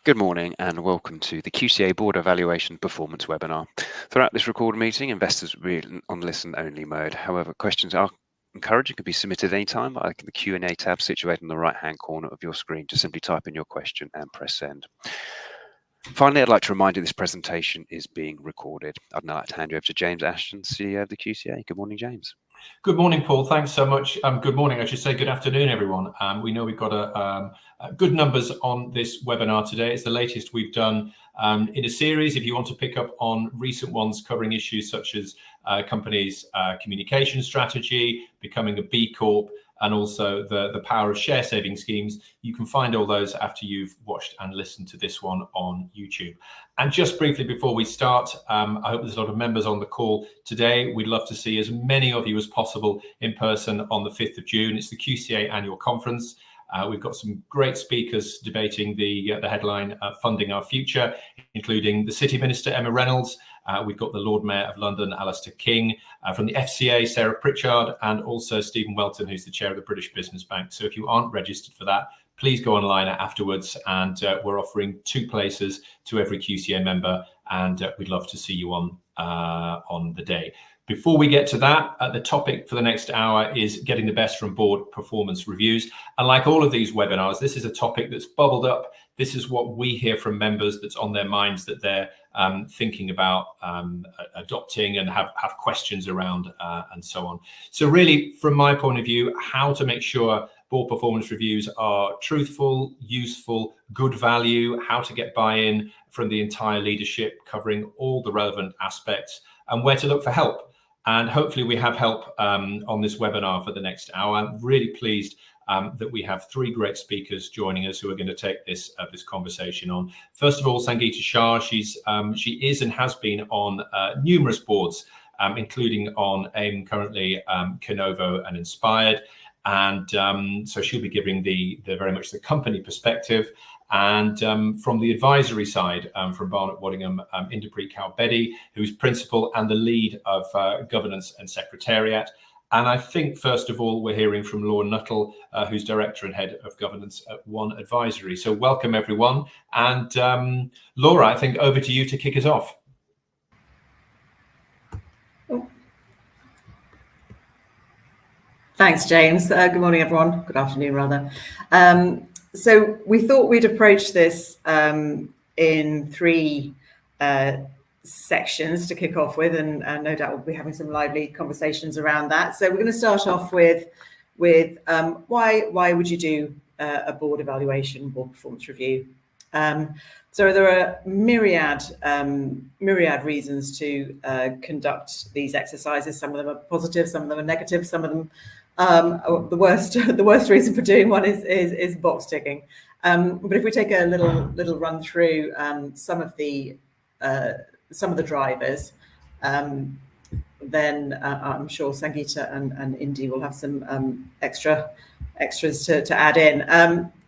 Good morning and welcome to the QCA Board Evaluation Performance webinar. Throughout this recorded meeting, investors will be on listen-only mode. However, questions are encouraged and can be submitted anytime by the Q&A tab situated in the right-hand corner of your screen. Just simply type in your question and press send. Finally, I'd like to remind you this presentation is being recorded. I'd now like to hand you over to James Ashton, CEO of the QCA. Good morning, James. Good morning, Paul. Thanks so much. Good morning. I should say good afternoon, everyone. We know we've got good numbers on this webinar today. It's the latest we've done in a series. If you want to pick up on recent ones covering issues such as companies' communication strategy, becoming a B Corp, and also the power of share saving schemes, you can find all those after you've watched and listened to this one on YouTube. And just briefly before we start, I hope there's a lot of members on the call today. We'd love to see as many of you as possible in person on the 5th of June. It's the QCA annual conference. We've got some great speakers debating the headline, Funding Our Future, including the City Minister, Emma Reynolds. We've got the Lord Mayor of London, Alistair King, from the FCA, Sarah Pritchard, and also Stephen Welton, who's the chair of the British Business Bank. So if you aren't registered for that, please go online afterwards, and we're offering 2 places to every QCA member, and we'd love to see you on the day. Before we get to that, the topic for the next hour is getting the best from board performance reviews. And like all of these webinars, this is a topic that's bubbled up. This is what we hear from members that's on their minds that they're thinking about adopting and have questions around and so on. So really, from my point of view, how to make sure board performance reviews are truthful, useful, good value, how to get buy-in from the entire leadership, covering all the relevant aspects, and where to look for help. And hopefully we have help on this webinar for the next hour. I'm really pleased that we have 3 great speakers joining us who are going to take this conversation on. First of all, Sangeeta Shah. She is and has been on numerous boards, including on AIM currently, Canovo and Inspired. And so she'll be giving the very much the company perspective. And from the advisory side, from Barnett Waddingham, Inderpreet Kaur Bedi, who's principal and the lead of governance and secretariat. And I think, first of all, we're hearing from Laura Nuttall, who's director and head of governance at One Advisory. So welcome, everyone. And Laura, I think over to you to kick us off. Thanks, James. Good morning, everyone. Good afternoon, rather. So we thought we'd approach this in 3 sections to kick off with, and no doubt we'll be having some lively conversations around that. So we're going to start off with why would you do a board evaluation, board performance review? So there are myriad reasons to conduct these exercises. Some of them are positive, some of them are negative, some of them the worst reason for doing one is box ticking. But if we take a little run through some of the drivers, then I'm sure Sangeeta and Indy will have some extras to add in.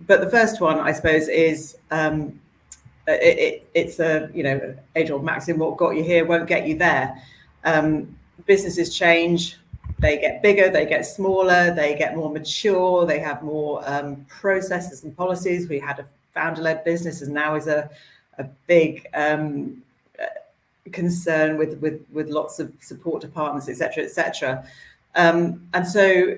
But the first one, I suppose, is it's a age-old maxim: what got you here won't get you there. Businesses change. They get bigger, they get smaller, they get more mature, they have more processes and policies. We had a founder-led business, and now is a big concern with lots of support departments, etc., etc. And so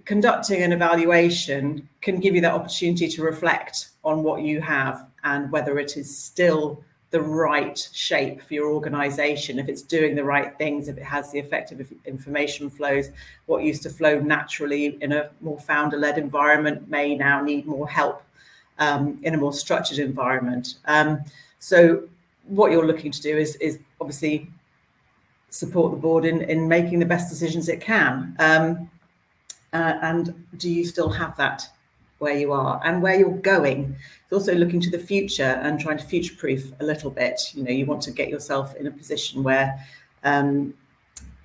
conducting an evaluation can give you that opportunity to reflect on what you have and whether it is still the right shape for your organization, if it's doing the right things, if it has the effective information flows. What used to flow naturally in a more founder-led environment may now need more help in a more structured environment. So what you're looking to do is obviously support the board in making the best decisions it can. And do you still have that where you are and where you're going? It's also looking to the future and trying to future-proof a little bit. You want to get yourself in a position where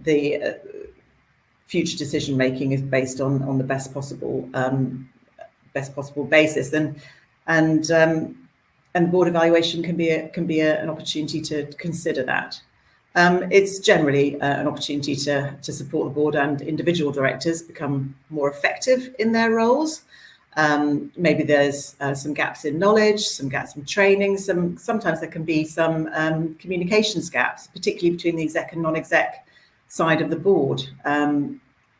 the future decision-making is based on the best possible basis. And board evaluation can be an opportunity to consider that. It's generally an opportunity to support the board and individual directors become more effective in their roles. Maybe there's some gaps in knowledge, some gaps in training, sometimes there can be some communications gaps, particularly between the exec and non-exec side of the board.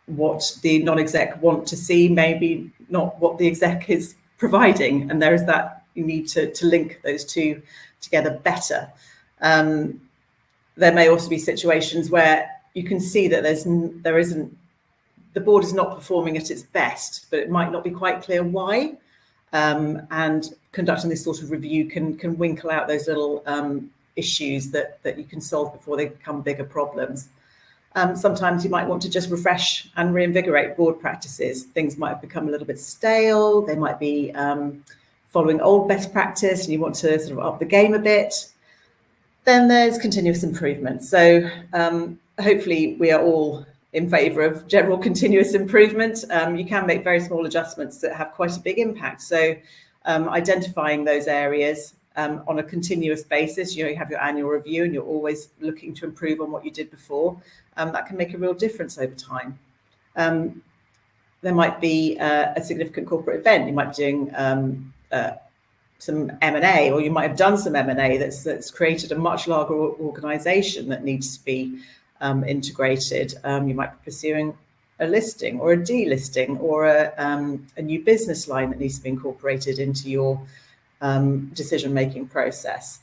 What the non-exec want to see, maybe not what the exec is providing, and there is that you need to link those two together better. There may also be situations where you can see that the board is not performing at its best, but it might not be quite clear why. And conducting this sort of review can winkle out those little issues that you can solve before they become bigger problems. Sometimes you might want to just refresh and reinvigorate board practices. Things might have become a little bit stale. They might be following old best practice and you want to sort of up the game a bit. Then there's continuous improvement. So hopefully we are all in favour of general continuous improvement. You can make very small adjustments that have quite a big impact. So identifying those areas on a continuous basis, you have your annual review and you're always looking to improve on what you did before. That can make a real difference over time. There might be a significant corporate event. You might be doing some M&A, or you might have done some M&A that's created a much larger organisation that needs to be integrated. You might be pursuing a listing or a delisting or a new business line that needs to be incorporated into your decision-making process.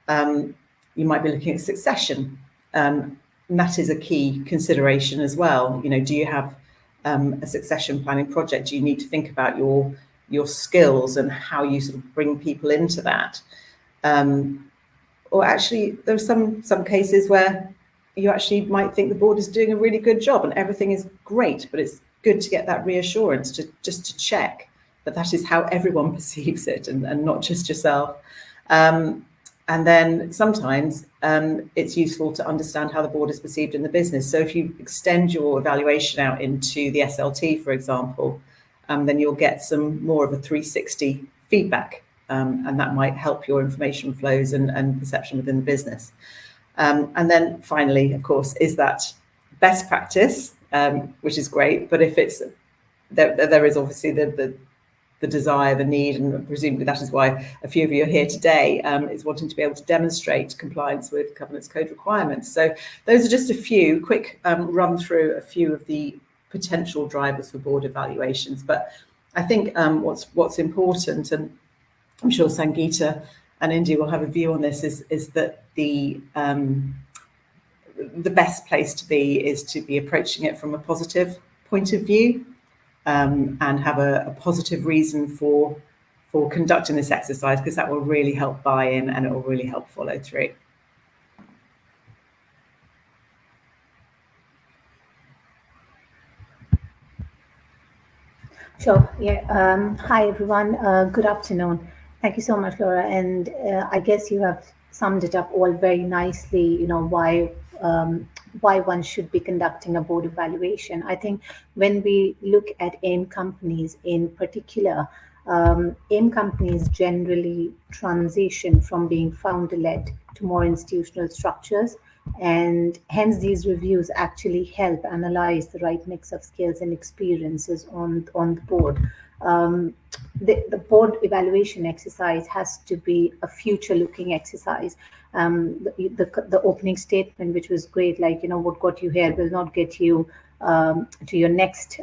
You might be looking at succession. And that is a key consideration as well. Do you have a succession planning project? Do you need to think about your skills and how you sort of bring people into that? Or actually, there are some cases where you actually might think the board is doing a really good job and everything is great, but it's good to get that reassurance just to check that is how everyone perceives it and not just yourself. And then sometimes it's useful to understand how the board is perceived in the business. So if you extend your evaluation out into the SLT, for example, then you'll get some more of a 360 feedback, and that might help your information flows and perception within the business. And then finally, of course, is that best practice, which is great. But if it's there is obviously the desire, the need, and presumably that is why a few of you are here today, is wanting to be able to demonstrate compliance with governance code requirements. So those are just a few quick run through a few of the potential drivers for board evaluations. But I think what's important, and I'm sure Sangeeta and India will have a view on this, is that the best place to be approaching it from a positive point of view, and have a positive reason for conducting this exercise, because that will really help buy-in and it will really help follow through. Sure. Yeah. Hi, everyone. Good afternoon. Thank you so much, Laura. And I guess you have summed it up all very nicely, why one should be conducting a board evaluation. I think when we look at AIM companies in particular, AIM companies generally transition from being founder-led to more institutional structures. And hence these reviews actually help analyze the right mix of skills and experiences on the board. The board evaluation exercise has to be a future-looking exercise. The opening statement, which was great, what got you here will not get you to your next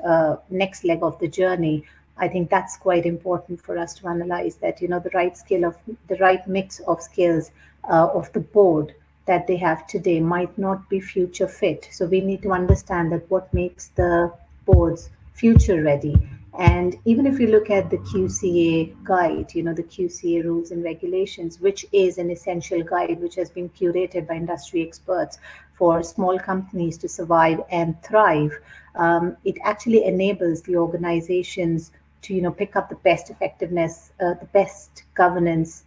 leg of the journey. I think that's quite important for us to analyze that, the right mix of skills of the board that they have today might not be future fit. So we need to understand that what makes the boards future ready. And even if you look at the QCA guide, the QCA rules and regulations, which is an essential guide, which has been curated by industry experts for small companies to survive and thrive, it actually enables the organizations to, pick up the best effectiveness, the best governance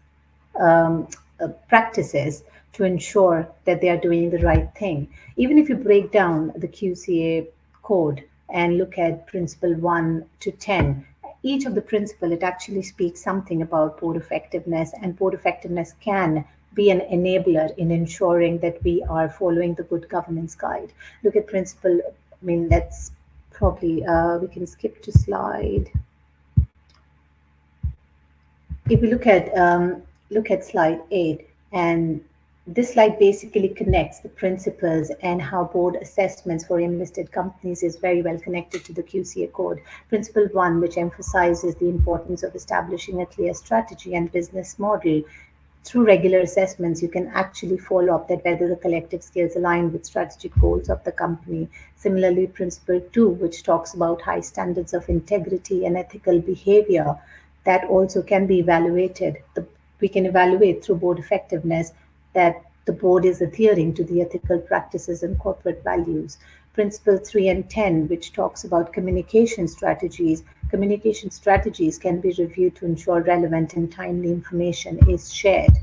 practices to ensure that they are doing the right thing. Even if you break down the QCA code and look at principle 1 to 10, each of the principle, it actually speaks something about board effectiveness, and board effectiveness can be an enabler in ensuring that we are following the good governance guide. Look at principle, that's probably, we can skip to slide if we look at slide 8, and this slide basically connects the principles and how board assessments for AIM-listed companies is very well connected to the QCA code. Principle 1, which emphasizes the importance of establishing a clear strategy and business model. Through regular assessments, you can actually follow up that whether the collective skills align with strategic goals of the company. Similarly, Principle 2, which talks about high standards of integrity and ethical behavior, that also can be evaluated. We can evaluate through board effectiveness that the board is adhering to the ethical practices and corporate values. Principle 3 and 10, which talks about communication strategies. Communication strategies can be reviewed to ensure relevant and timely information is shared.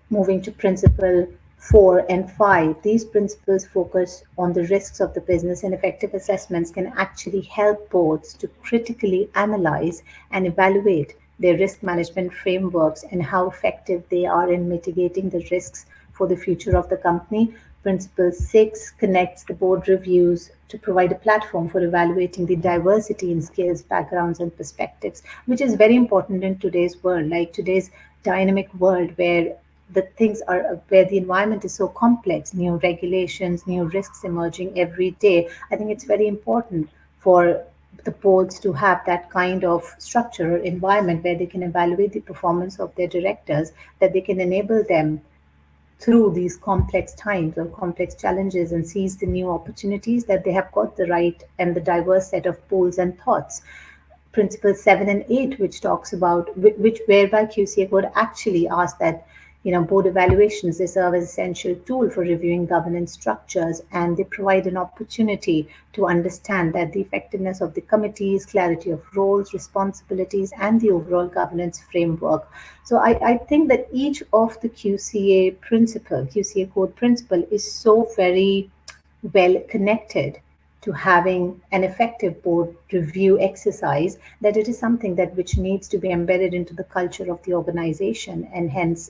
Moving to Principle 4 and 5, these principles focus on the risks of the business, and effective assessments can actually help boards to critically analyze and evaluate their risk management frameworks and how effective they are in mitigating the risks for the future of the company. Principle 6 connects the board reviews to provide a platform for evaluating the diversity in skills, backgrounds, and perspectives, which is very important in today's world, like today's dynamic world where where the environment is so complex, new regulations, new risks emerging every day. I think it's very important for the boards to have that kind of structure or environment where they can evaluate the performance of their directors, that they can enable them through these complex times or complex challenges and seize the new opportunities, that they have got the right and the diverse set of goals and thoughts. Principle 7 and 8, which talks about whereby QCA code actually asks that board evaluations, they serve as an essential tool for reviewing governance structures, and they provide an opportunity to understand that the effectiveness of the committees, clarity of roles, responsibilities, and the overall governance framework. So I think that each of the QCA code principle is so very well connected to having an effective board review exercise, that it is something that which needs to be embedded into the culture of the organization. And hence,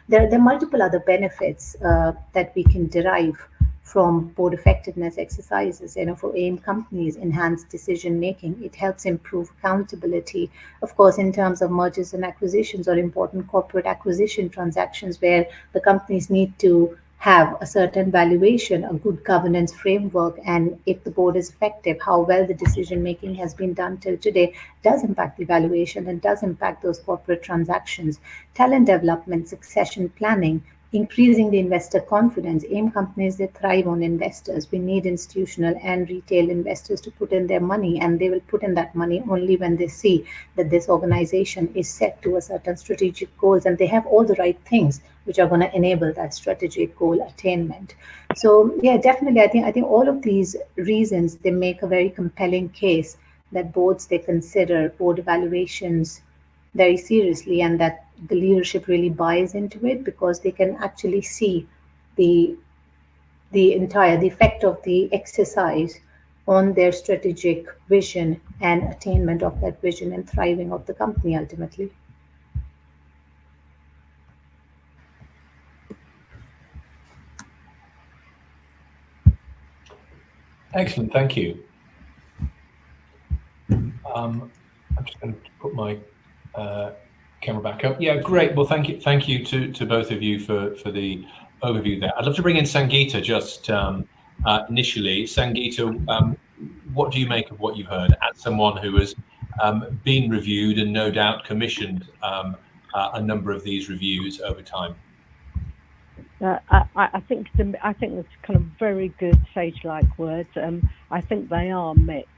there are multiple other benefits that we can derive from board effectiveness exercises. For AIM companies, enhanced decision making. It helps improve accountability. Of course, in terms of mergers and acquisitions or important corporate acquisition transactions where the companies need to have a certain valuation, a good governance framework, and if the board is effective, how well the decision making has been done till today does impact the valuation and does impact those corporate transactions. Talent development, succession planning, increasing the investor confidence. AIM companies, they thrive on investors. We need institutional and retail investors to put in their money, and they will put in that money only when they see that this organization is set to a certain strategic goals and they have all the right things which are going to enable that strategic goal attainment. So yeah, definitely, I think all of these reasons, they make a very compelling case that boards, they consider board evaluations very seriously, and that the leadership really buys into it because they can actually see the effect of the exercise on their strategic vision and attainment of that vision and thriving of the company ultimately. Excellent, thank you. I'm just going to put my camera back up. Yeah, great. Well, thank you to both of you for the overview there. I'd love to bring in Sangeeta just initially. Sangeeta, what do you make of what you've heard as someone who has been reviewed and no doubt commissioned a number of these reviews over time? I think it's kind of very good sage-like words. I think they are mixed.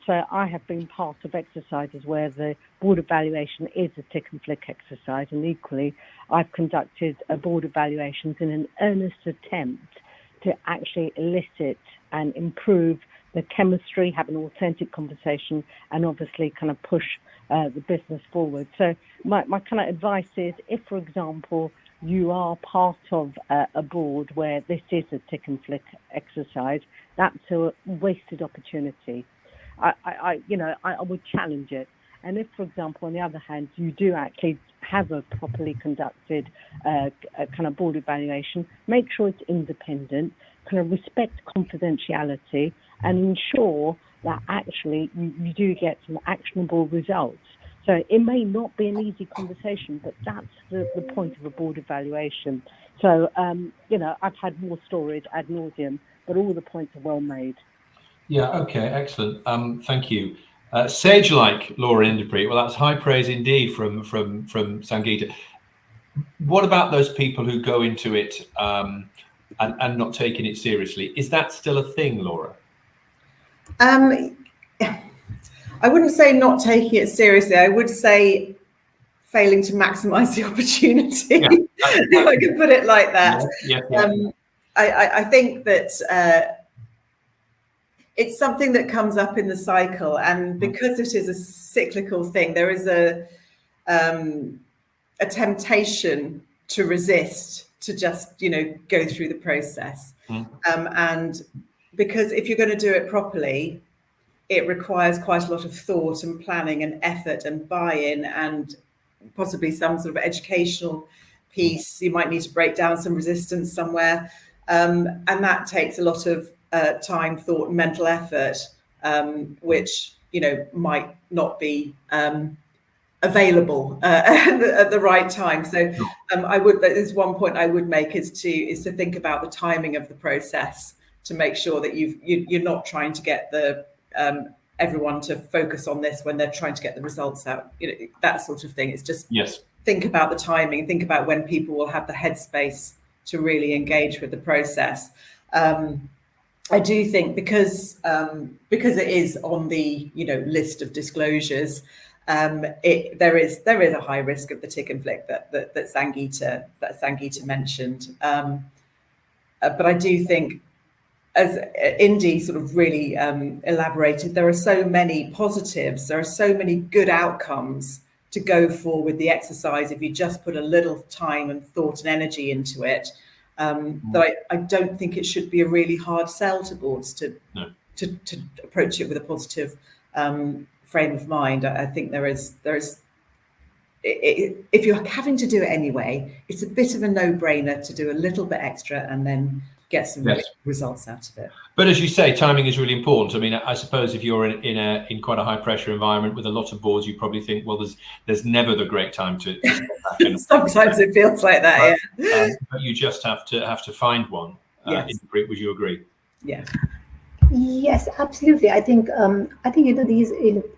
So I have been part of exercises where the board evaluation is a tick and flick exercise, and equally I've conducted board evaluations in an earnest attempt to actually elicit and improve the chemistry, have an authentic conversation, and obviously kind of push the business forward. So my kind of advice is, if, for example, you are part of a board where this is a tick and flick exercise, that's a wasted opportunity. I would challenge it. And if, for example, on the other hand, you do actually have a properly conducted a kind of board evaluation, make sure it's independent, kind of respect confidentiality, and ensure that actually you do get some actionable results. So it may not be an easy conversation, but that's the point of a board evaluation. So, I've had more stories ad nauseum, but all the points are well made. Yeah, okay, excellent. Thank you. Sage-like, Laura Inderpreet. Well, that's high praise indeed from Sangeeta. What about those people who go into it and not taking it seriously? Is that still a thing, Laura? I wouldn't say not taking it seriously. I would say failing to maximise the opportunity, if I can put it like that. Yeah. I think that it's something that comes up in the cycle, and because it is a cyclical thing, there is a temptation to resist, to just go through the process. And because if you're going to do it properly, it requires quite a lot of thought and planning and effort and buy-in, and possibly some sort of educational piece. You might need to break down some resistance somewhere, and that takes a lot of time, thought, and mental effort, which might not be available at the right time. So there's one point I would make is to think about the timing of the process, to make sure that you're not trying to get the everyone to focus on this when they're trying to get the results out, that sort of thing. It's just think about the timing, think about when people will have the headspace to really engage with the process. I do think because it is on the list of disclosures, there is a high risk of the tick and flick that Sangeeta mentioned. But I do think, as Indy sort of really elaborated, there are so many positives, there are so many good outcomes to go for with the exercise if you just put a little time and thought and energy into it, that I don't think it should be a really hard sell to boards to approach it with a positive frame of mind. I think there is if you're having to do it anyway, it's a bit of a no-brainer to do a little bit extra and then get some results out of it. But as you say, timing is really important. I mean, I suppose if you're in quite a high pressure environment with a lot of boards, you probably think, well, there's never the great time to step back in. Sometimes it feels like that, but you just have to find one. Yes. Would you agree? Yeah. Yes, absolutely. I think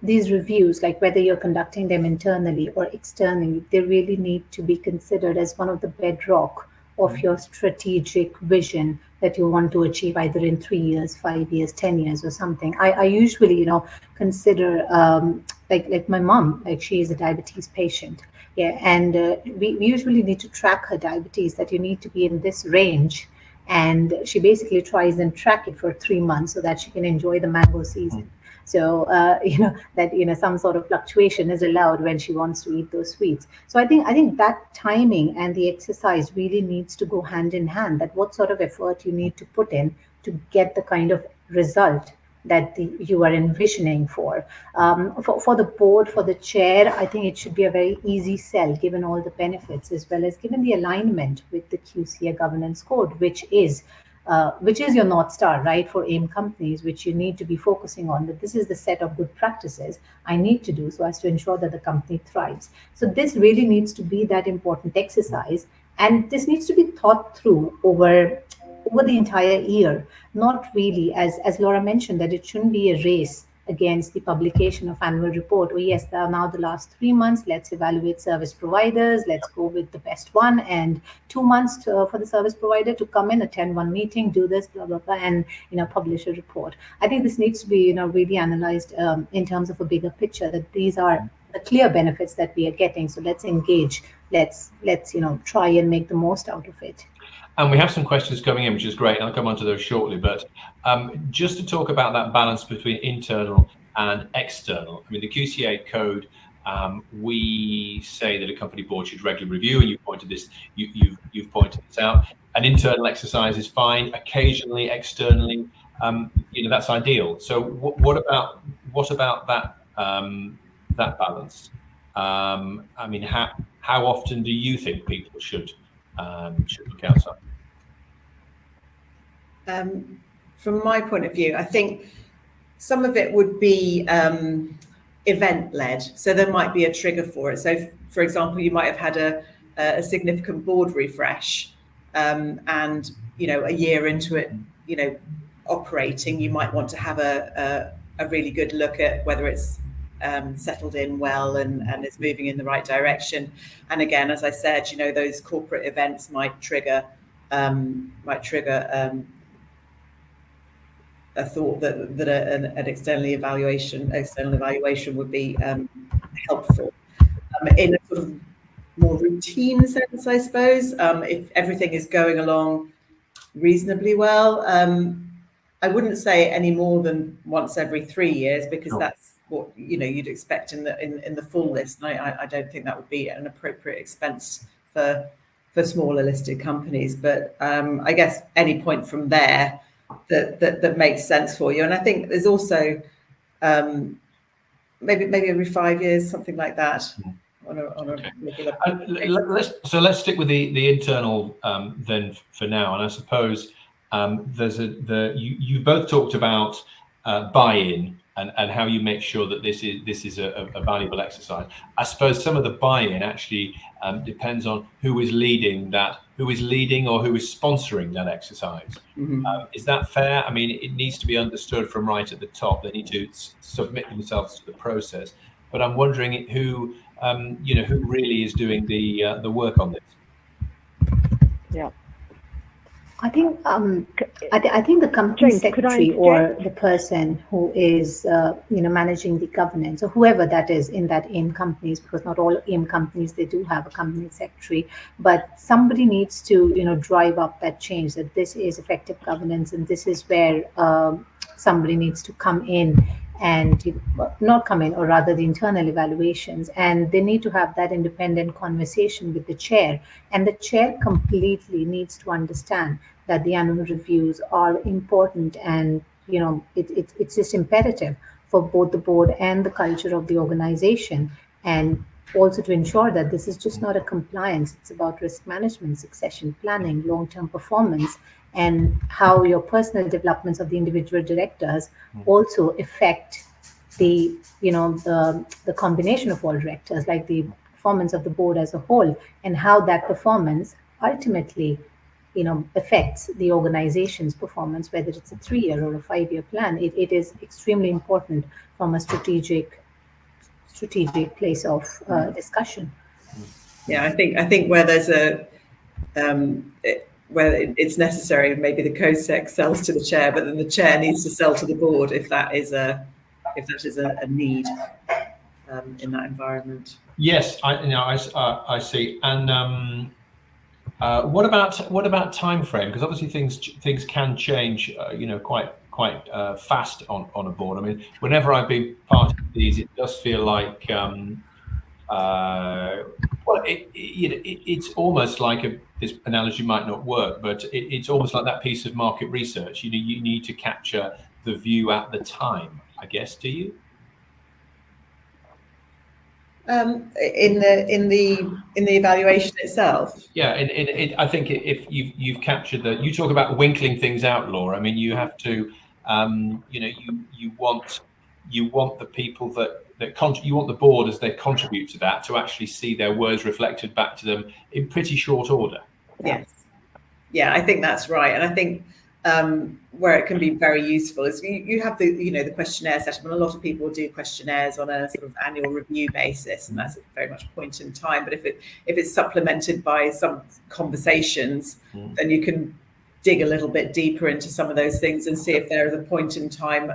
these reviews, like whether you're conducting them internally or externally, they really need to be considered as one of the bedrock of your strategic vision that you want to achieve, either in 3 years, 5 years, 10 years, or something. I usually, consider like my mom, like she is a diabetes patient, and we usually need to track her diabetes, that you need to be in this range. And she basically tries and track it for 3 months so that she can enjoy the mango season. So, that, some sort of fluctuation is allowed when she wants to eat those sweets. So I think that timing and the exercise really needs to go hand in hand, that what sort of effort you need to put in to get the kind of result that you are envisioning for. For the board, for the chair, I think it should be a very easy sell, given all the benefits, as well as given the alignment with the QCA Governance Code, which is your North Star, right, for AIM companies, which you need to be focusing on, that this is the set of good practices I need to do so as to ensure that the company thrives. So this really needs to be that important exercise, and this needs to be thought through over the entire year, not really, as Laura mentioned, that it shouldn't be a race against the publication of annual report. Oh yes, there are now the last 3 months, let's evaluate service providers, let's go with the best one, and 2 months for the service provider to come in, attend one meeting, do this, blah, blah, blah, and publish a report. I think this needs to be really analyzed in terms of a bigger picture, that these are the clear benefits that we are getting. So let's engage, let's try and make the most out of it. And we have some questions coming in, which is great. I'll come on to those shortly. But just to talk about that balance between internal and external, I mean, the QCA code, we say that a company board should regularly review, and you've pointed this out. An internal exercise is fine. Occasionally, externally, that's ideal. So what about that that balance? I mean, how often do you think people should look outside? From my point of view, I think some of it would be event-led. So there might be a trigger for it. So, for example, you might have had a significant board refresh, and a year into it, operating, you might want to have a really good look at whether it's settled in well and is moving in the right direction. And again, as I said, those corporate events might trigger a thought that an external evaluation would be helpful. In a sort of more routine sense, I suppose, if everything is going along reasonably well, I wouldn't say any more than once every 3 years, because that's what you'd expect in the full list. And I don't think that would be an appropriate expense for smaller listed companies. But I guess any point from there that makes sense for you. And I think there's also maybe every 5 years, something like that. On a regular let's stick with the internal then for now. And I suppose you both talked about buy-in and how you make sure that this is a valuable exercise. I suppose some of the buy-in actually depends on who is leading or who is sponsoring that exercise. Is that fair? I mean, it needs to be understood from right at the top. They need to submit themselves to the process. But I'm wondering who really is doing the work on this. Yeah. I think I think the company James, secretary or the person who is managing the governance, or whoever that is in that AIM companies, because not all AIM companies, they do have a company secretary, but somebody needs to drive up that change, that this is effective governance, and this is where somebody needs to come in and not come in, or rather the internal evaluations, and they need to have that independent conversation with the chair, and the chair completely needs to understand that the annual reviews are important, and it's just imperative for both the board and the culture of the organization, and also to ensure that this is just not a compliance, it's about risk management, succession planning, long-term performance, and how your personal developments of the individual directors also affect the combination of all directors, like the performance of the board as a whole, and how that performance ultimately affects the organization's performance, whether it's a 3-year or a 5-year plan. It is extremely important from a strategic place of discussion. Yeah, I think where there's where it's necessary, maybe the COSEC sells to the chair, but then the chair needs to sell to the board if that is a need in that environment. Yes, I see. And what about time frame? Because obviously things can change, quite fast on a board. I mean, whenever I've been part of these, it does feel like it's almost like this analogy might not work, but it's almost like that piece of market research. You need to capture the view at the time, I guess. Do you? In the evaluation itself. Yeah, I think if you've captured you talk about winkling things out, Laura. I mean, you have to, you want the people you want the board, as they contribute to that, to actually see their words reflected back to them in pretty short order. Yes. Yeah, I think that's right. And I think where it can be very useful is you have the questionnaire set up, and a lot of people do questionnaires on a sort of annual review basis, and that's very much point in time. But if it's supplemented by some conversations, then you can dig a little bit deeper into some of those things and see if there is a point in time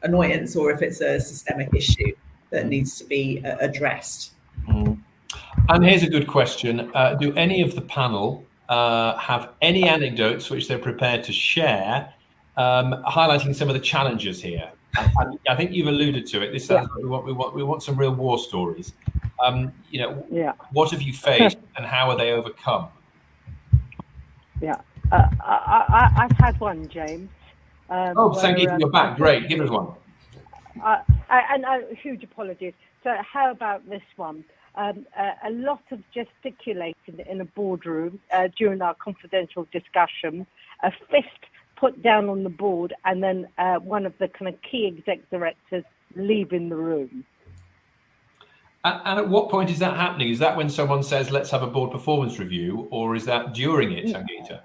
annoyance, or if it's a systemic issue that needs to be addressed. And here's a good question. Do any of the panel have any anecdotes which they're prepared to share, highlighting some of the challenges here? I think you've alluded to it. This sounds like we want some real war stories. What have you faced and how are they overcome? Yeah, I've had one, James. Thank you for your back. Great, give us one. And huge apologies. So how about this one? A lot of gesticulating in a boardroom during our confidential discussion, a fist put down on the board, and then one of the kind of key exec directors leaving the room. And at what point is that happening? Is that when someone says, let's have a board performance review, or is that during it, Sangeeta?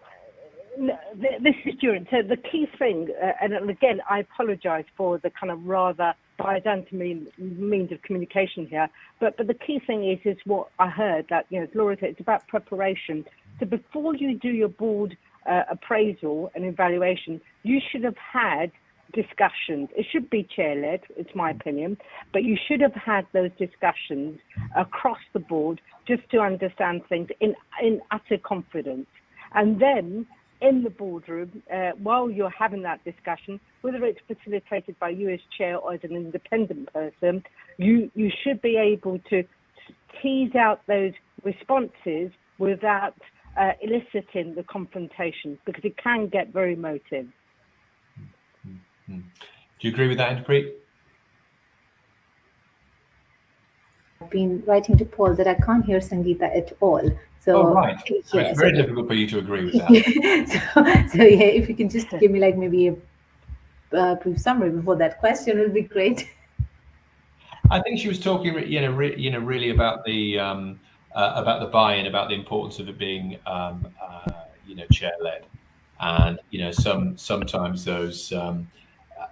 No, this is during. So the key thing, and again, I apologise for the kind of rather Byzantine means of communication here, but the key thing is what I heard, that, you know, Laura said, it's about preparation. So before you do your board appraisal and evaluation, you should have had discussions. It should be chair-led, it's my opinion, but you should have had those discussions across the board just to understand things in utter confidence. And then in the boardroom, while you're having that discussion, whether it's facilitated by you as chair or as an independent person, you should be able to tease out those responses without eliciting the confrontation, because it can get very emotive. Do you agree with that, Interpreet? I've been writing to Paul that I can't hear Sangeeta at all. So, right. So yeah, it's very difficult for you to agree with that. so yeah, if you can just give me like maybe a brief summary before that question, would be great. I think she was talking, really about the buy-in, about the importance of it being, chair-led, and sometimes those,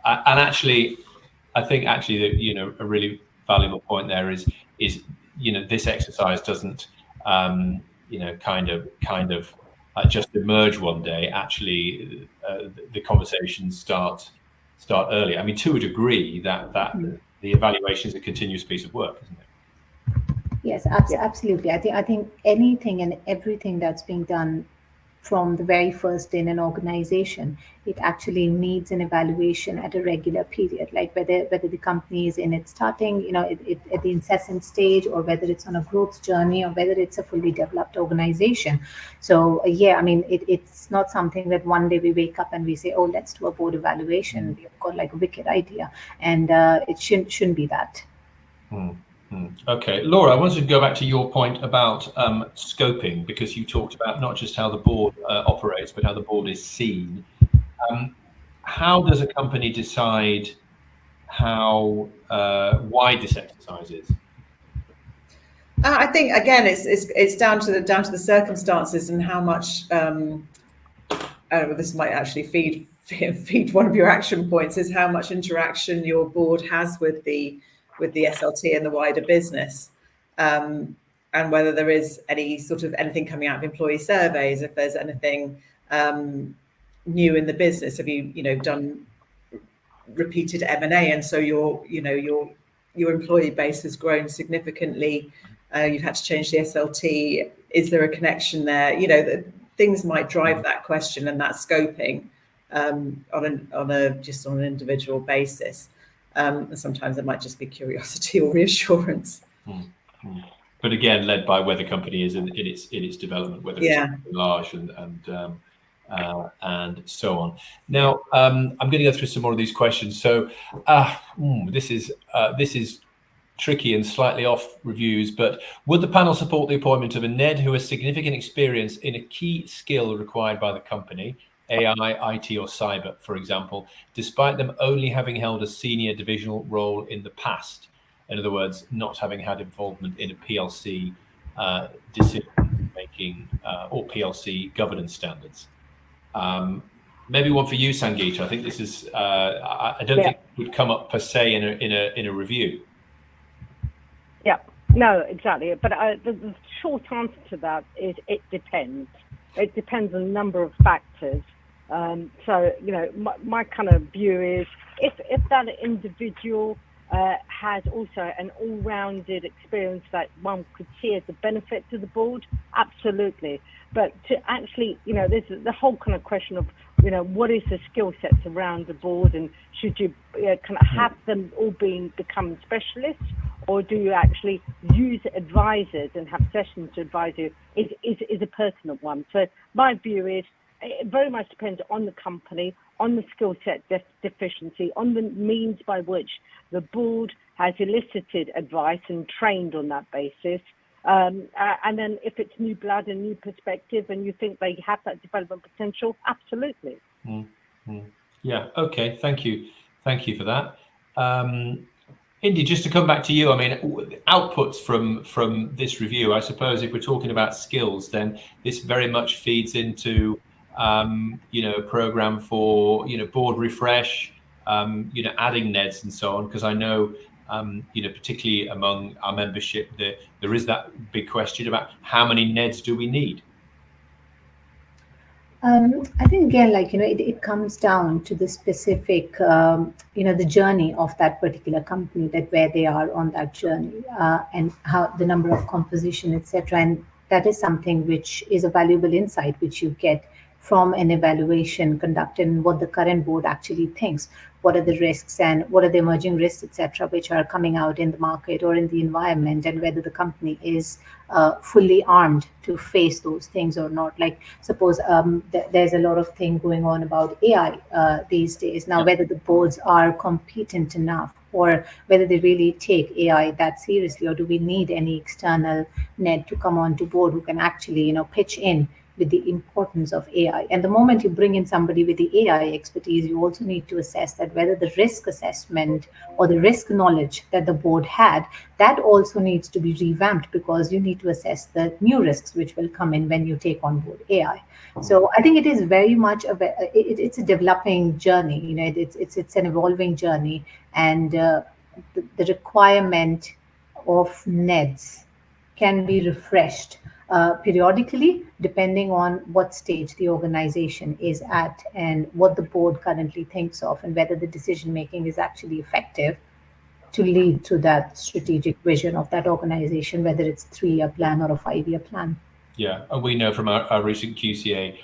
and actually, I think that a really valuable point there is this exercise doesn't kind of just emerge one day. Actually, the conversations start early. I mean, to a degree, that the evaluation is a continuous piece of work, isn't it? Yes, absolutely. I think anything and everything that's being done from the very first in an organization, it actually needs an evaluation at a regular period, like whether the company is in its starting, at the incessant stage, or whether it's on a growth journey, or whether it's a fully developed organization. So yeah, I mean, it's not something that one day we wake up and we say, oh, let's do a board evaluation. We've got like a wicked idea, and it shouldn't be that. Okay, Laura, I wanted to go back to your point about scoping, because you talked about not just how the board operates, but how the board is seen. How does a company decide how wide this exercise is? I think again, it's down to the circumstances and how much. This might actually feed one of your action points, is how much interaction your board has with the SLT and the wider business, and whether there is anything coming out of employee surveys, if there's anything new in the business. Have you done repeated M&A, and so your employee base has grown significantly? You've had to change the SLT. Is there a connection there? Things might drive that question and that scoping on an individual basis. And sometimes it might just be curiosity or reassurance. But again, led by where the company is in its development, whether it's large and so on. Now, I'm going to go through some more of these questions. So this is tricky and slightly off reviews, but would the panel support the appointment of a NED who has significant experience in a key skill required by the company, AI, IT, or cyber, for example, despite them only having held a senior divisional role in the past? In other words, not having had involvement in a PLC decision-making or PLC governance standards. Maybe one for you, Sangeeta. I think this is, I don't think it would come up per se in a review. Yeah, no, exactly. But the short answer to that is it depends. It depends on a number of factors. So, my kind of view is if that individual has also an all-rounded experience that one could see as a benefit to the board, absolutely. But to actually, there's the whole kind of question of, what is the skill sets around the board, and should you kind of have them all become specialists, or do you actually use advisors and have sessions to advise you, is a pertinent one. So my view is it very much depends on the company, on the skill set deficiency, on the means by which the board has elicited advice and trained on that basis. And then if it's new blood and new perspective and you think they have that development potential, absolutely. Yeah, okay, thank you for that. Indy, just to come back to you, I mean, outputs from this review, I suppose if we're talking about skills, then this very much feeds into, a program for, board refresh, adding NEDs and so on, because I know, particularly among our membership, there is that big question about how many NEDs do we need? I think again, it comes down to the specific, the journey of that particular company, that where they are on that journey, and how the number of composition, etc. And that is something which is a valuable insight which you get from an evaluation conducted, and what the current board actually thinks. What are the risks and what are the emerging risks, etc., which are coming out in the market or in the environment, and whether the company is fully armed to face those things or not. Like suppose there's a lot of thing going on about AI these days. Now, whether the boards are competent enough, or whether they really take AI that seriously, or do we need any external NED to come on to board who can actually, pitch in with the importance of AI. And the moment you bring in somebody with the AI expertise, you also need to assess that whether the risk assessment or the risk knowledge that the board had, that also needs to be revamped, because you need to assess the new risks which will come in when you take on board AI. So I think it is very much it's a developing journey. It's an evolving journey, and the requirement of NEDs can be refreshed periodically, depending on what stage the organization is at and what the board currently thinks of, and whether the decision making is actually effective to lead to that strategic vision of that organization, whether it's 3-year plan or a 5-year plan. Yeah, and we know from our recent QCA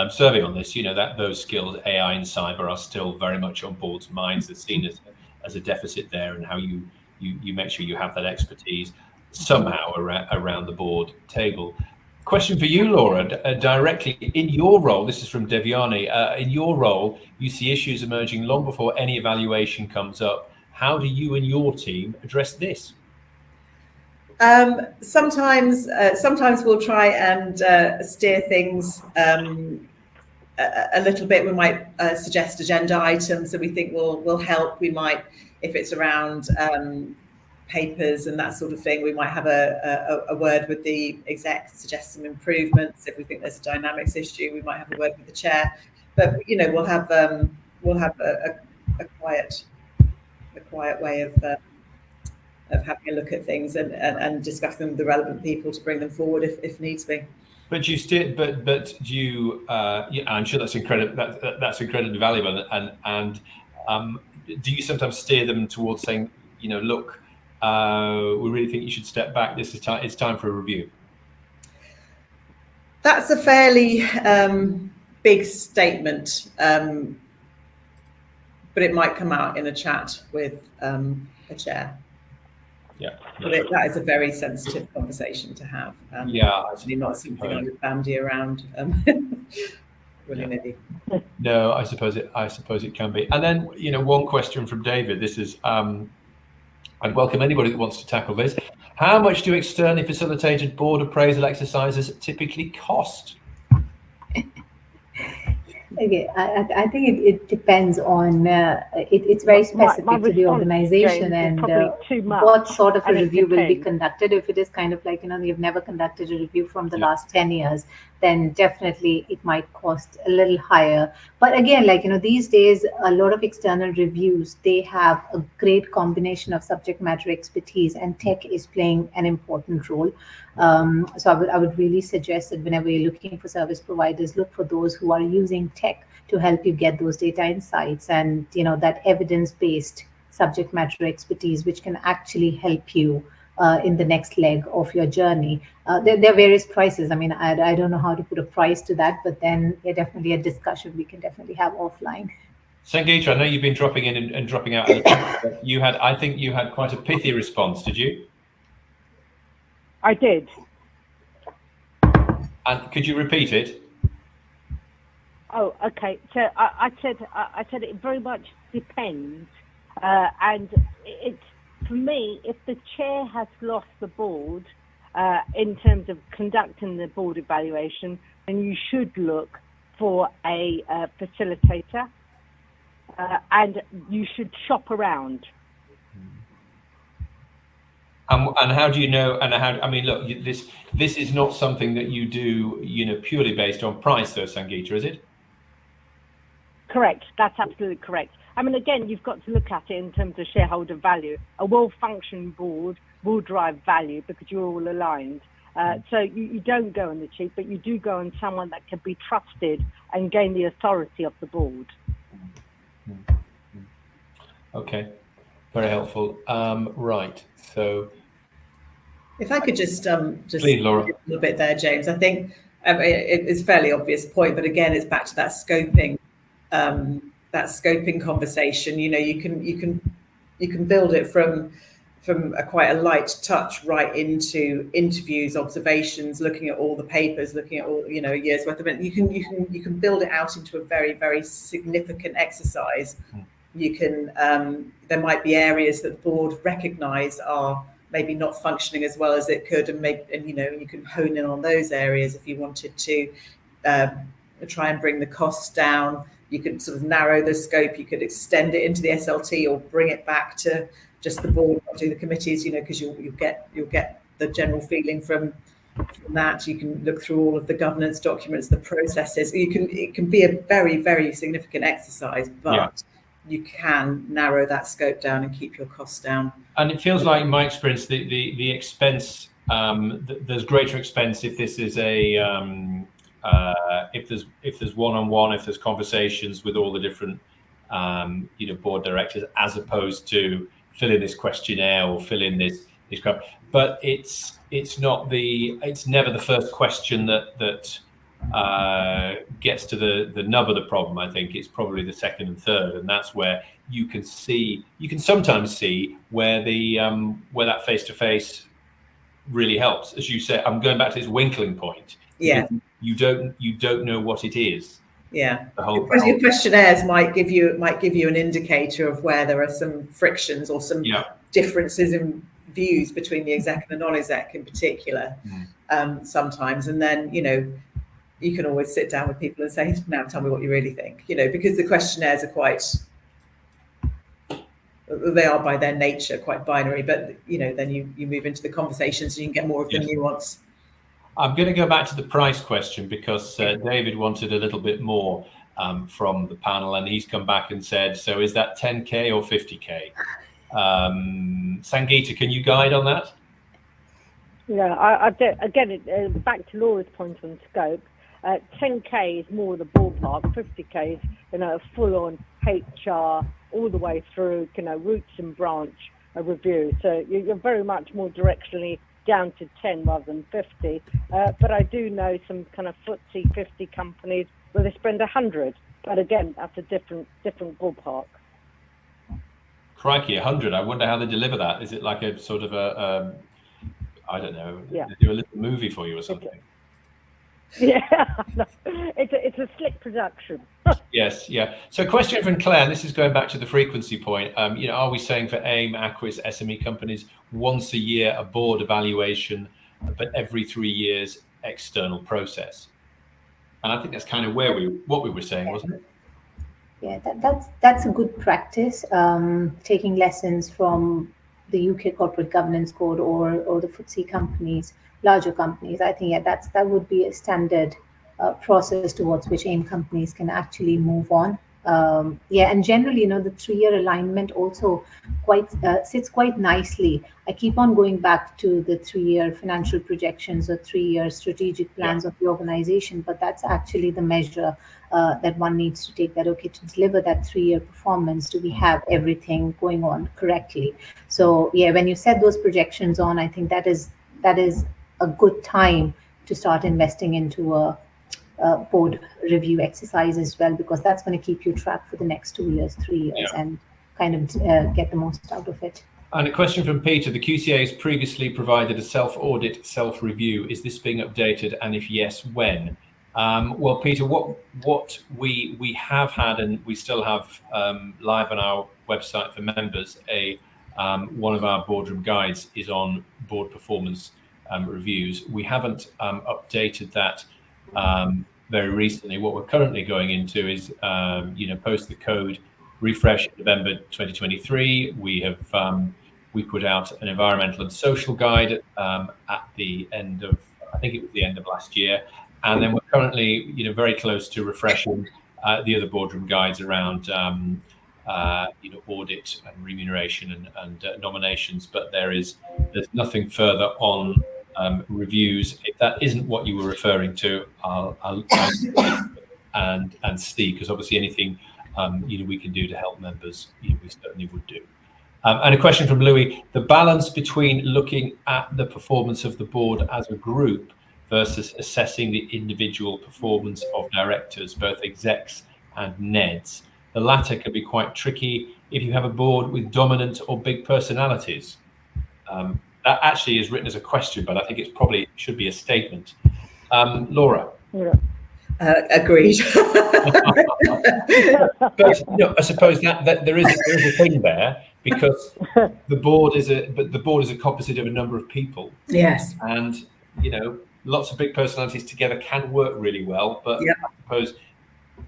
survey on this, that those skills, AI and cyber, are still very much on boards' minds. It's seen as a deficit there, and how you make sure you have that expertise somehow around the board table. Question for you, Laura, directly in your role. This is from Devyani. In your role, you see issues emerging long before any evaluation comes up. How do you and your team address this? Sometimes we'll try and steer things a little bit. We might suggest agenda items that we think will help. We might, if it's around papers and that sort of thing, we might have a word with the exec, suggest some improvements. If we think there's a dynamics issue, we might have a word with the chair. But we'll have a quiet way of having a look at things and discuss them with the relevant people to bring them forward if needs be. But you still, but you, I'm sure that's incredibly valuable. And do you sometimes steer them towards saying, look, we really think you should step back. This is time. It's time for a review. That's a fairly big statement, but it might come out in a chat with a chair. Yeah. But that is a very sensitive conversation to have. Actually not something I would bandy around willy-nilly. No, I suppose it can be. And then, one question from David. This is, I'd welcome anybody that wants to tackle this. How much do externally facilitated board appraisal exercises typically cost? Okay, I think it depends on, it's very specific to the organization, and what sort of a review will be conducted. If it is kind of like, you've never conducted a review from the last 10 years, then definitely it might cost a little higher. But again, these days, a lot of external reviews, they have a great combination of subject matter expertise, and tech is playing an important role. So I would really suggest that whenever you're looking for service providers, look for those who are using tech to help you get those data insights and that evidence-based subject matter expertise, which can actually help you in the next leg of your journey. There are various prices. I mean, I don't know how to put a price to that, but then definitely a discussion we can definitely have offline. Sangeeta, I know you've been dropping in and dropping out. I think you had quite a pithy response. Did you? I did. And could you repeat it? Oh, okay. So I said it very much depends, and it's, for me, if the chair has lost the board in terms of conducting the board evaluation, then you should look for a facilitator, and you should shop around. And how do you know? And how? I mean, look, this is not something that you do, purely based on price, though, Sangeeta, is it? Correct. That's absolutely correct. I mean, again, you've got to look at it in terms of shareholder value. A well-functioning board will drive value because you're all aligned. So you don't go on the cheap, but you do go on someone that can be trusted and gain the authority of the board. Okay, very helpful. Right, so if I could just please, Laura. a little bit there, James. I think it's a fairly obvious point, but again, it's back to that scoping. That scoping conversation. You can build it from quite a light touch right into interviews, observations, looking at all the papers, looking at all a year's worth of it. You can build it out into a very, very significant exercise. You can there might be areas that the board recognise are maybe not functioning as well as it could, and you can hone in on those areas if you wanted to try and bring the costs down. You could sort of narrow the scope. You could extend it into the SLT or bring it back to just the board, not do the committees, because you'll get the general feeling from that. You can look through all of the governance documents, the processes. It can be a very, very significant exercise, but you can narrow that scope down and keep your costs down. And it feels like, in my experience, the expense, there's greater expense if this is a if there's one-on-one, if there's conversations with all the different board directors, as opposed to fill in this questionnaire or fill in this crap. But it's never the first question that gets to the nub of the problem. I think it's probably the second and third, and that's where you can sometimes see where where that face-to-face really helps. As you say, I'm going back to this winkling point. Yeah. You don't know what it is. Yeah. Your questionnaires might give you an indicator of where there are some frictions or some differences in views between the exec and the non-exec in particular. Sometimes, and then you can always sit down with people and say, now tell me what you really think, because the questionnaires they are by their nature quite binary, but then you move into the conversations and you can get more of the nuance. I'm going to go back to the price question because David wanted a little bit more from the panel, and he's come back and said, so is that 10K or 50K? Sangeeta, can you guide on that? Yeah, again, back to Laura's point on scope. 10K is more the ballpark. 50K is a full-on HR all the way through, roots and branch review. So you're very much more directionally down to 10 rather than 50. But I do know some kind of FTSE 50 companies where they spend 100. But again, that's a different ballpark. Crikey, 100! I wonder how they deliver that. Is it like a sort of I don't know, they do a little movie for you or something? Yeah, it's a slick production. Yes, yeah. So question from Claire, and this is going back to the frequency point. Are we saying for AIM, Aquis, SME companies, once a year a board evaluation, but every 3 years external process? And I think that's kind of what we were saying, wasn't it? Yeah, that's a good practice. Taking lessons from the UK Corporate Governance Code or the FTSE companies, larger companies. I think that would be a standard process towards which AIM companies can actually move on. And generally, the 3-year alignment also sits quite nicely. I keep on going back to the 3-year financial projections or 3-year strategic plans of the organization, but that's actually the measure that one needs to take, that okay, to deliver that 3-year performance, do we have everything going on correctly? So when you set those projections on, I think that is a good time to start investing into a board review exercise as well, because that's going to keep you track for the next 2 years, 3 years, and kind of get the most out of it. And a question from Peter: the QCA has previously provided a self-audit, self-review. Is this being updated, and if yes, when? Well, Peter, what we have had, and we still have live on our website for members, one of our boardroom guides is on board performance reviews. We haven't updated that very recently. What we're currently going into is, post the code refresh in November 2023. We have We put out an environmental and social guide at the end of, I think it was the end of last year, and then we're currently, very close to refreshing the other boardroom guides around, audit and remuneration and nominations. But there's nothing further on reviews. If that isn't what you were referring to, I'll and see, because obviously anything we can do to help members, we certainly would do. And a question from Louis: the balance between looking at the performance of the board as a group versus assessing the individual performance of directors, both execs and NEDs. The latter can be quite tricky if you have a board with dominant or big personalities. That actually is written as a question, but I think it probably should be a statement. Laura? Yeah. Agreed. But I suppose that there is a thing there, because the board is a composite of a number of people. Yes. And lots of big personalities together can work really well, but I suppose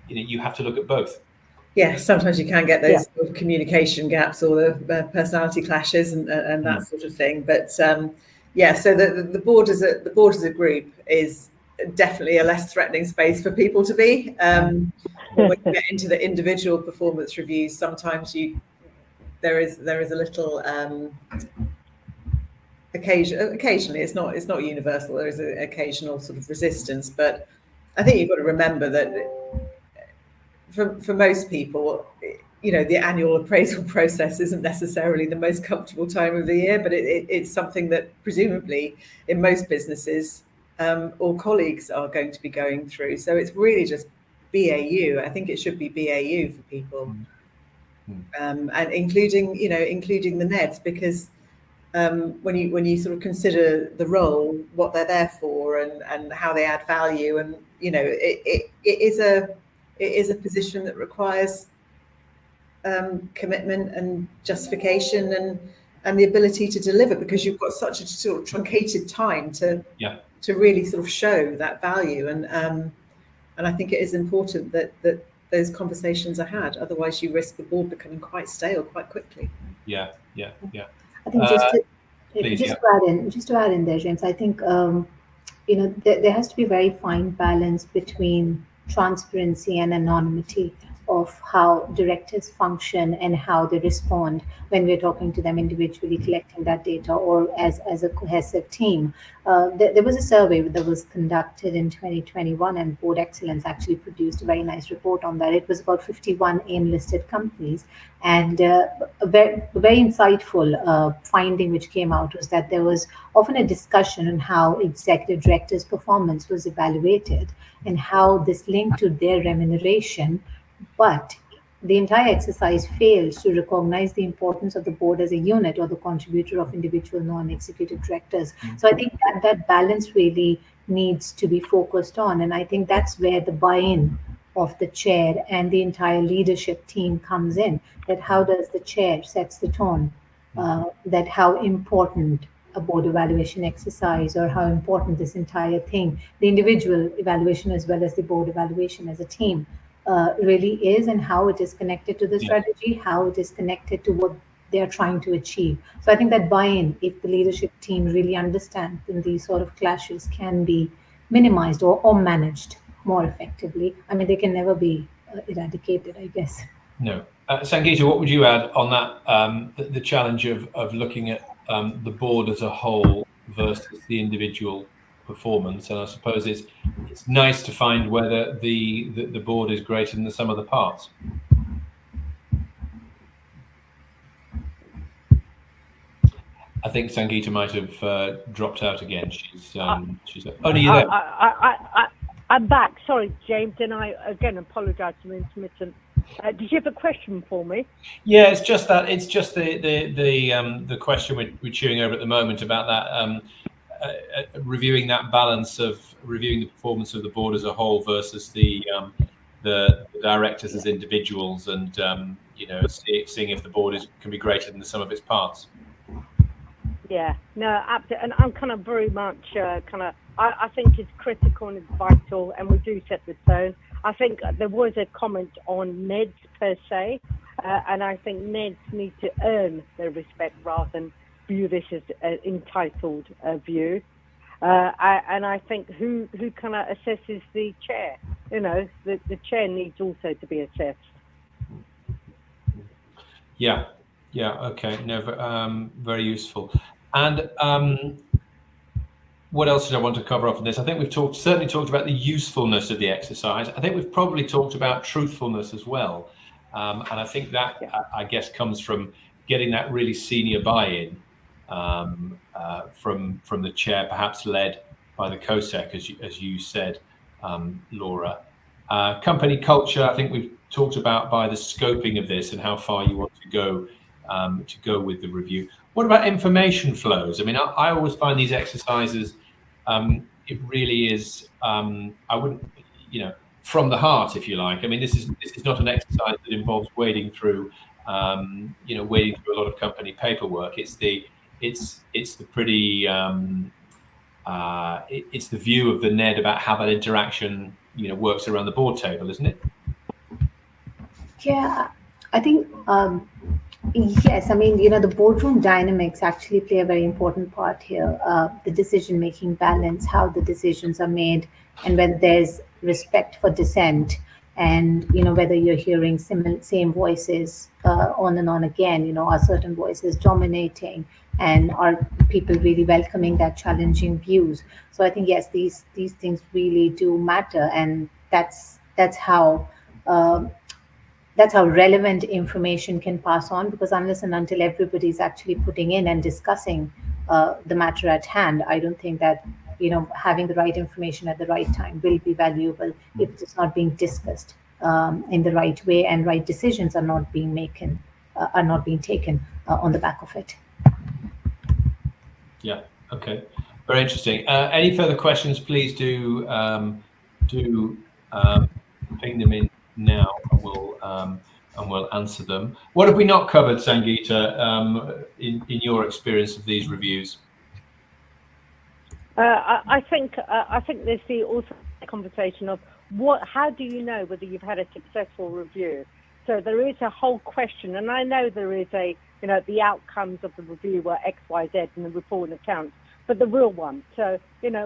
you have to look at both. Yeah, sometimes you can get those sort of communication gaps or the personality clashes and that sort of thing. But so the board as a group is definitely a less threatening space for people to be. When you get into the individual performance reviews, sometimes there is a little occasionally, it's not universal, there is an occasional sort of resistance, but I think you've got to remember that for most people, the annual appraisal process isn't necessarily the most comfortable time of the year, but it's something that presumably in most businesses all colleagues are going to be going through. So it's really just BAU. I think it should be BAU for people, and including the NEDs, because when you sort of consider the role, what they're there for, and how they add value, and it is a position that requires commitment and justification and the ability to deliver, because you've got such a sort of truncated time to really sort of show that value, and I think it is important that those conversations are had. Otherwise, you risk the board becoming quite stale quite quickly. Yeah. I think just to add in there, James, I think there has to be very fine balance between transparency and anonymity of how directors function and how they respond when we're talking to them individually, collecting that data, or as a cohesive team. There was a survey that was conducted in 2021, and Board Excellence actually produced a very nice report on that. It was about 51 AIM-listed companies, and a very insightful finding which came out was that there was often a discussion on how executive directors' performance was evaluated and how this linked to their remuneration, but the entire exercise fails to recognize the importance of the board as a unit or the contributor of individual non-executive directors. So I think that balance really needs to be focused on. And I think that's where the buy-in of the chair and the entire leadership team comes in, that how does the chair sets the tone, that how important a board evaluation exercise, or how important this entire thing, the individual evaluation as well as the board evaluation as a team, really is, and how it is connected to the strategy, how it is connected to what they're trying to achieve. So I think that buy-in, if the leadership team really understands, then these sort of clashes can be minimized or managed more effectively. I mean, they can never be eradicated, I guess. No. Sangeeta, what would you add on that, the challenge of looking at the board as a whole versus the individual performance? And I suppose it's nice to find whether the board is greater than the sum of the parts. I think Sangeeta might have dropped out again. She's only you there. I'm back. Sorry, James, and I again apologise for the intermittent. Did you have a question for me? Yeah, it's just the question we're chewing over at the moment about that, reviewing that balance of reviewing the performance of the board as a whole versus the directors as individuals, and seeing if the board can be greater than the sum of its parts. Yeah, no, absolutely, and I'm kind of very much I think it's critical and it's vital, and we do set the tone. I think there was a comment on NEDs per se. and I think NEDs need to earn their respect rather than view this as an entitled view. And I think who kind of assesses the chair? You know, the chair needs also to be assessed. Yeah, okay, no, very useful. And what else did I want to cover off in this? I think we've certainly talked about the usefulness of the exercise. I think we've probably talked about truthfulness as well. And I think that, I guess, comes from getting that really senior buy-in from the chair, perhaps led by the COSEC, as you said, Laura. Company culture, I think we've talked about by the scoping of this and how far you want to go with the review. What about information flows? I mean, I always find these exercises, it really is, I wouldn't, from the heart, if you like. I mean, this is not an exercise that involves wading through a lot of company paperwork. It's the pretty, it's the view of the NED about how that interaction, works around the board table, isn't it? Yeah, I think, yes, I mean, the boardroom dynamics actually play a very important part here. The decision-making balance, how the decisions are made, and whether there's respect for dissent, and, whether you're hearing same voices on and on again, are certain voices dominating, and are people really welcoming that challenging views? So I think, yes, these things really do matter, and that's how relevant information can pass on, because unless and until everybody's actually putting in and discussing the matter at hand, I don't think that having the right information at the right time will be valuable if it's not being discussed in the right way, and right decisions are not being taken on the back of it. Yeah. Okay. Very interesting. Any further questions? Please do ping them in now, and we'll answer them. What have we not covered, Sangeeta, in your experience of these reviews? I think there's also a conversation of how do you know whether you've had a successful review? So there is a whole question, and I know there is the outcomes of the review were X, Y, Z in the report and accounts, but the real one. So,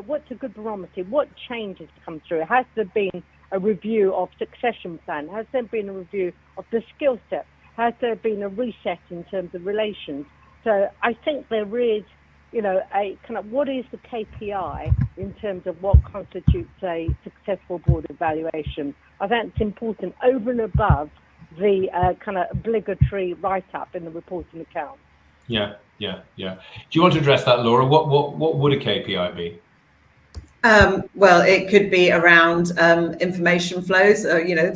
what's a good barometer? What changes to come through? Has there been a review of succession plan? Has there been a review of the skill set? Has there been a reset in terms of relations? So I think there is, a kind of what is the KPI in terms of what constitutes a successful board evaluation? I think it's important over and above the kind of obligatory write-up in the report and account. Yeah. Do you want to address that, Laura? What would a KPI be? Well, it could be around information flows,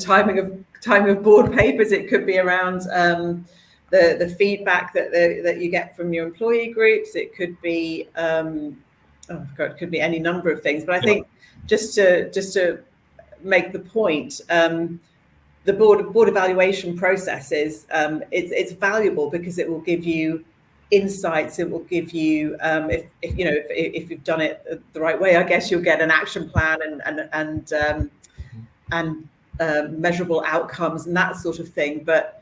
timing of board papers. It could be around the feedback that you get from your employee groups. It could be it could be any number of things. But I think just to make the point, the board evaluation process is it's valuable because it will give you insights. It will give you if you've done it the right way, I guess you'll get an action plan and measurable outcomes and that sort of thing. But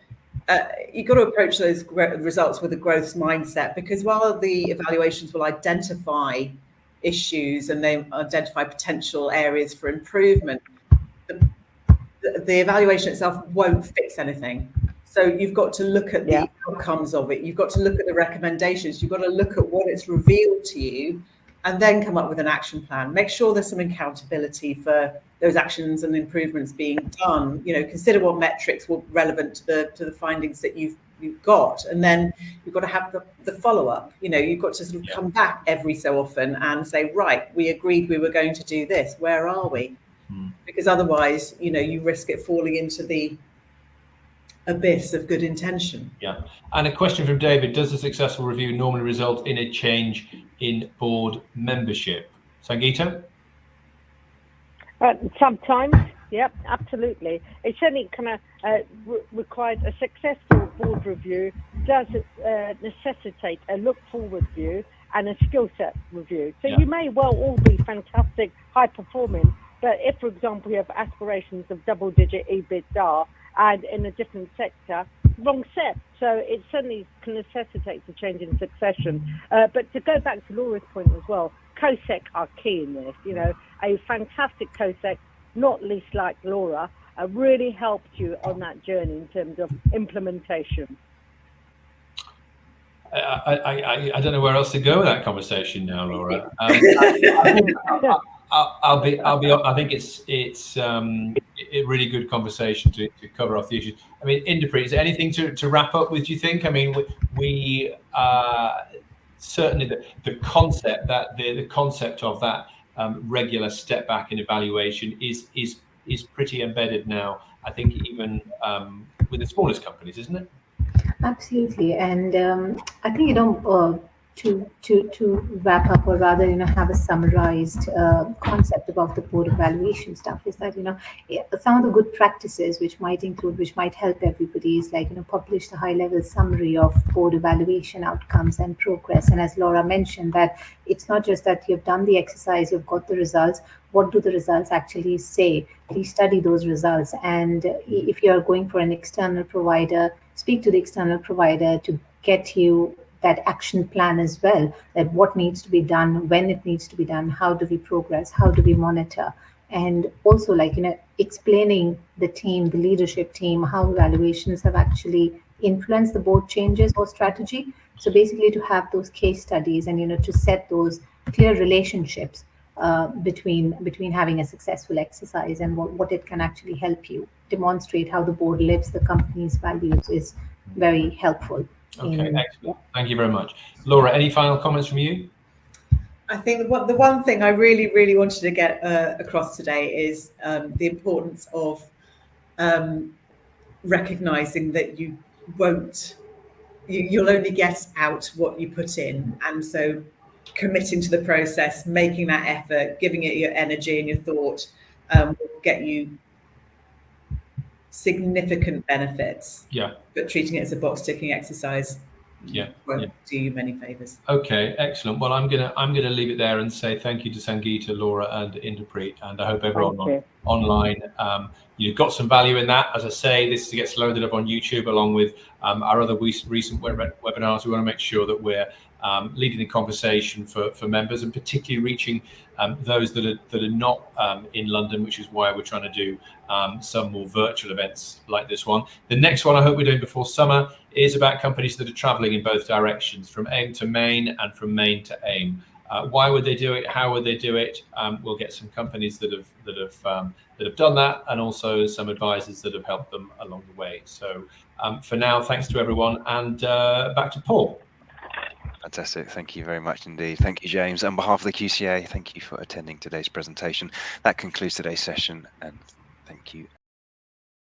you've got to approach those results with a growth mindset, because while the evaluations will identify issues and they identify potential areas for improvement, the evaluation itself won't fix anything. So you've got to look at the outcomes of it. You've got to look at the recommendations. You've got to look at what it's revealed to you, and then come up with an action plan. Make sure there's some accountability for those actions and improvements being done. Consider what metrics were relevant to the findings that you've got, and then you've got to have the follow-up. You've got to sort of come back every so often and say, right, we agreed we were going to do this. Where are we? Because otherwise, you risk it falling into the abyss of good intention. Yeah. And a question from David: does a successful review normally result in a change in board membership? Sangeeta? Sometimes, yep, absolutely. It certainly kind of required a successful board review. Does necessitate a look-forward view and a skill set review. So you may well all be fantastic, high-performing, but if, for example, you have aspirations of double-digit EBITDA and in a different sector, wrong set. So it certainly can necessitate a change in succession. But to go back to Laura's point as well, COSEC are key in this. You know, a fantastic COSEC, not least like Laura, really helped you on that journey in terms of implementation. I don't know where else to go with that conversation now, Laura. I think it's a really good conversation to cover off the issues. I mean, Inderpreet, is there anything to wrap up with, do you think? I mean, we certainly the concept that the concept of that regular step back in evaluation is pretty embedded now, I think, even with the smallest companies, isn't it? Absolutely, and I think to wrap up, or rather have a summarized concept about the board evaluation stuff, is that some of the good practices which might help everybody is like publish the high level summary of board evaluation outcomes and progress. And as Laura mentioned, that it's not just that you've done the exercise, you've got the results. What do the results actually say? Please study those results, and if you're going for an external provider, speak to the external provider to get you that action plan as well, that what needs to be done, when it needs to be done, how do we progress, how do we monitor, and also explaining the team, the leadership team, how evaluations have actually influenced the board changes or strategy. So basically to have those case studies and to set those clear relationships between having a successful exercise and what it can actually help you demonstrate how the board lives the company's values is very helpful. Okay, excellent. Thank you very much. Laura, any final comments from you? I think the one thing I really wanted to get across today is the importance of recognizing that you'll only get out what you put in, and so committing to the process, making that effort, giving it your energy and your thought will get you significant benefits. Yeah. But treating it as a box ticking exercise won't do you many favors. Okay, excellent. Well, I'm gonna leave it there and say thank you to Sangeeta, Laura, and Inderpreet, and I hope everyone online you got some value in that. As I say, this gets loaded up on YouTube along with our other recent webinars. We want to make sure that we're leading the conversation for members, and particularly reaching those that are not in London, which is why we're trying to do some more virtual events like this one. The next one I hope we're doing before summer is about companies that are traveling in both directions, from aim to main and from main to aim. Why would they do it? How would they do it? We'll get some companies that have done that, and also some advisors that have helped them along the way. So for now, thanks to everyone, and back to Paul. Fantastic. Thank you very much indeed. Thank you, James. On behalf of the QCA, thank you for attending today's presentation. That concludes today's session, and thank you.